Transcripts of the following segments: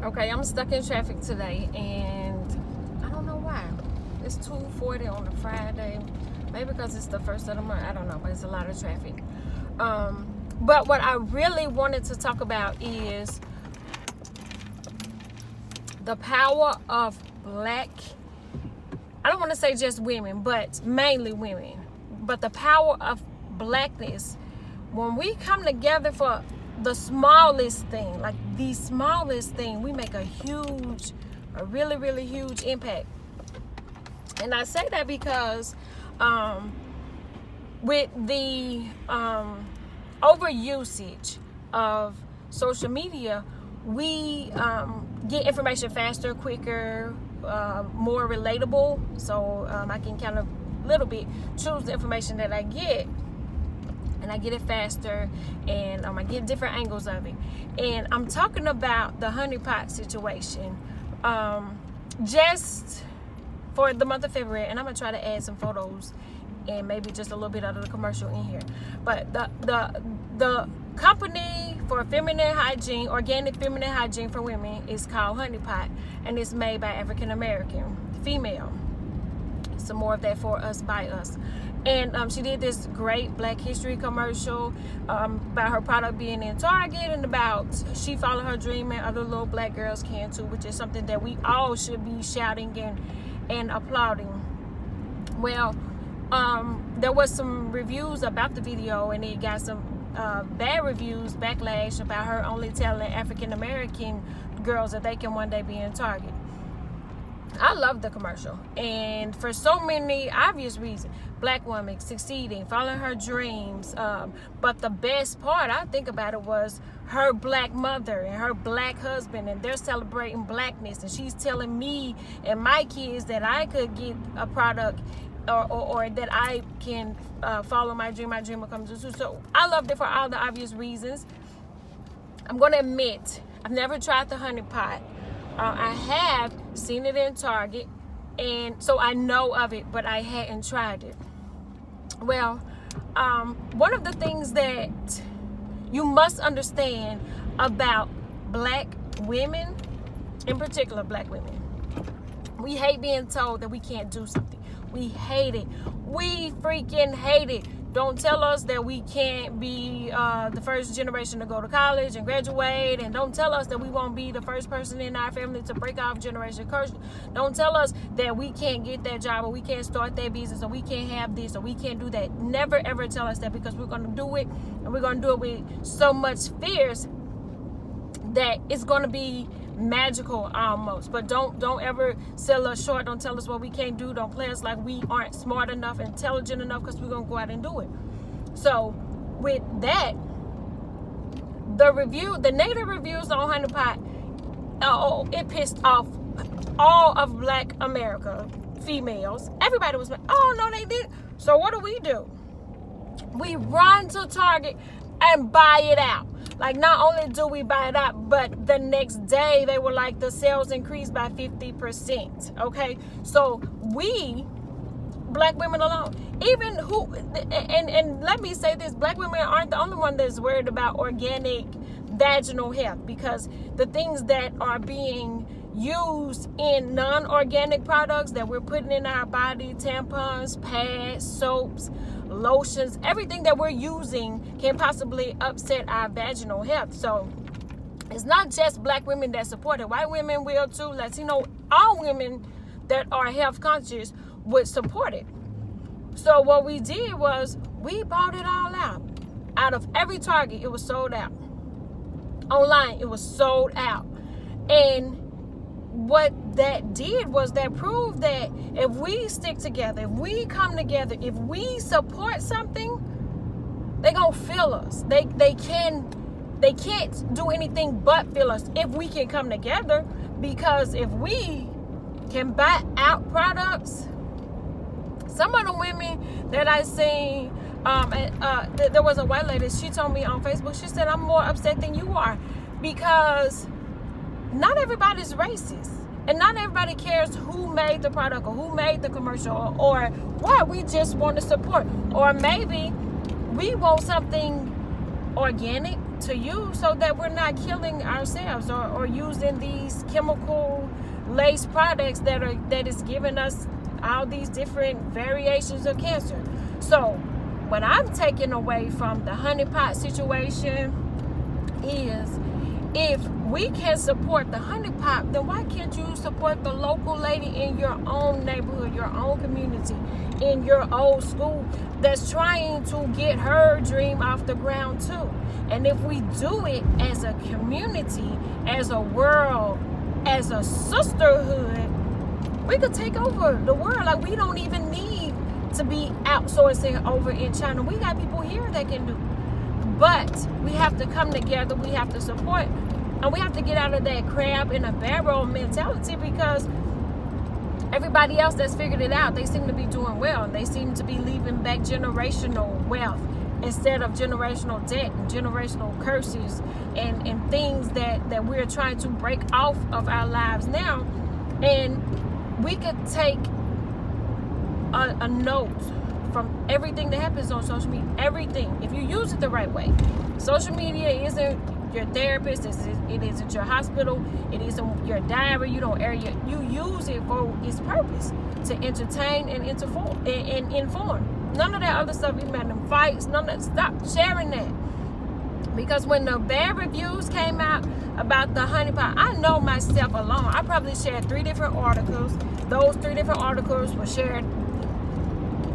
Okay, I'm stuck in traffic today, and I don't know why. It's 2:40 on a Friday. Maybe because it's the first of the month. I don't know, but it's a lot of traffic. But what I really wanted to talk about is the power of black. I don't want to say just women, but mainly women. But the power of blackness when we come together for the smallest thing, like the smallest thing, we make a really, really huge impact. And I say that because with the overusage of social media, we get information faster, quicker, more relatable. So I can kind of little bit choose the information that I get, and I get it faster, and I get different angles of it. And I'm talking about the honeypot situation. Just for the month of February, and I'm gonna try to add some photos and maybe just a little bit of the commercial in here. But the company for feminine hygiene, organic feminine hygiene for women, is called Honeypot, and it's made by African American female. Some more of that for us, by us. And she did this great Black History commercial about her product being in Target, and about she followed her dream, and other little black girls can too, which is something that we all should be shouting and applauding. Well, there was some reviews about the video, and it got some bad reviews, backlash about her only telling African American girls that they can one day be in Target. I love the commercial, and for so many obvious reasons. Black woman succeeding, following her dreams, but the best part I think about it was her black mother and her black husband, and they're celebrating blackness, and she's telling me and my kids that I could get a product, or that I can follow my dream will come true. So I loved it for all the obvious reasons. I'm gonna admit, I've never tried the Honeypot. I have seen it in Target, and so I know of it, but I hadn't tried it. Well, one of the things that you must understand about black women, in particular black women, we hate being told that we can't do something. We hate it. We freaking hate it. Don't tell us that we can't be the first generation to go to college and graduate, and don't tell us that we won't be the first person in our family to break off generation curse. Don't tell us that we can't get that job, or we can't start that business, or we can't have this, or we can't do that. Never ever tell us that, because we're going to do it, and we're going to do it with so much fierce that it's going to be magical almost. But don't ever sell us short. Don't tell us what we can't do. Don't play us like we aren't smart enough, intelligent enough, because we're gonna go out and do it. So with that, the negative reviews on Honeypot, it pissed off all of Black America females. Everybody was like, oh no, they didn't. So what do? We run to Target and buy it out. Like, not only do we buy it out, but the next day they were like, the sales increased by 50%. Okay, so we, black women alone, even and let me say this, black women aren't the only one that's worried about organic vaginal health, because the things that are being used in non-organic products that we're putting in our body, tampons, pads, soaps, lotions, everything that we're using can possibly upset our vaginal health. So it's not just black women that support it. White women will too. Latino, all women that are health conscious would support it. So what we did was we bought it all out. Out of every Target, it was sold out. Online, it was sold out. And what that did was that proved that if we stick together, if we come together, if we support something, they gonna feel us. They can't do anything but feel us if we can come together. Because if we can buy out products, some of the women that I seen, there was a white lady, she told me on Facebook, she said, I'm more upset than you are, because not everybody's racist, and not everybody cares who made the product or who made the commercial or what. We just want to support, or maybe we want something organic to use so that we're not killing ourselves or using these chemical laced products that is giving us all these different variations of cancer. So what I'm taking away from the honeypot situation is, if we can support the honeypot, then why can't you support the local lady in your own neighborhood, your own community, in your old school that's trying to get her dream off the ground too? And if we do it as a community, as a world, as a sisterhood, we could take over the world. Like, we don't even need to be outsourcing over in China. We got people here that can do it. But we have to come together, we have to support, and we have to get out of that crab in a barrel mentality, because everybody else that's figured it out, they seem to be doing well. They seem to be leaving back generational wealth instead of generational debt and generational curses and things that we're trying to break off of our lives now. And we could take a note from everything that happens on social media. Everything, if you use it the right way. Social media isn't your therapist, it isn't your hospital, it isn't your diary. You don't air you use it for its purpose, to entertain and inform. None of that other stuff, even about them fights, none of that. Stop sharing that. Because when the bad reviews came out about the honeypot, I know myself alone, I probably shared 3 different articles. Those 3 different articles were shared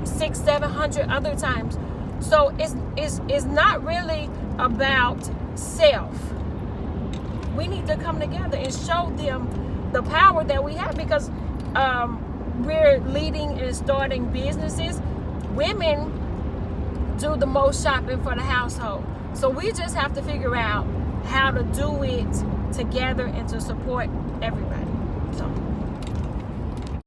600-700 other times. So it's not really about self. We need to come together and show them the power that we have, because we're leading and starting businesses. Women do the most shopping for the household. So we just have to figure out how to do it together and to support everybody. So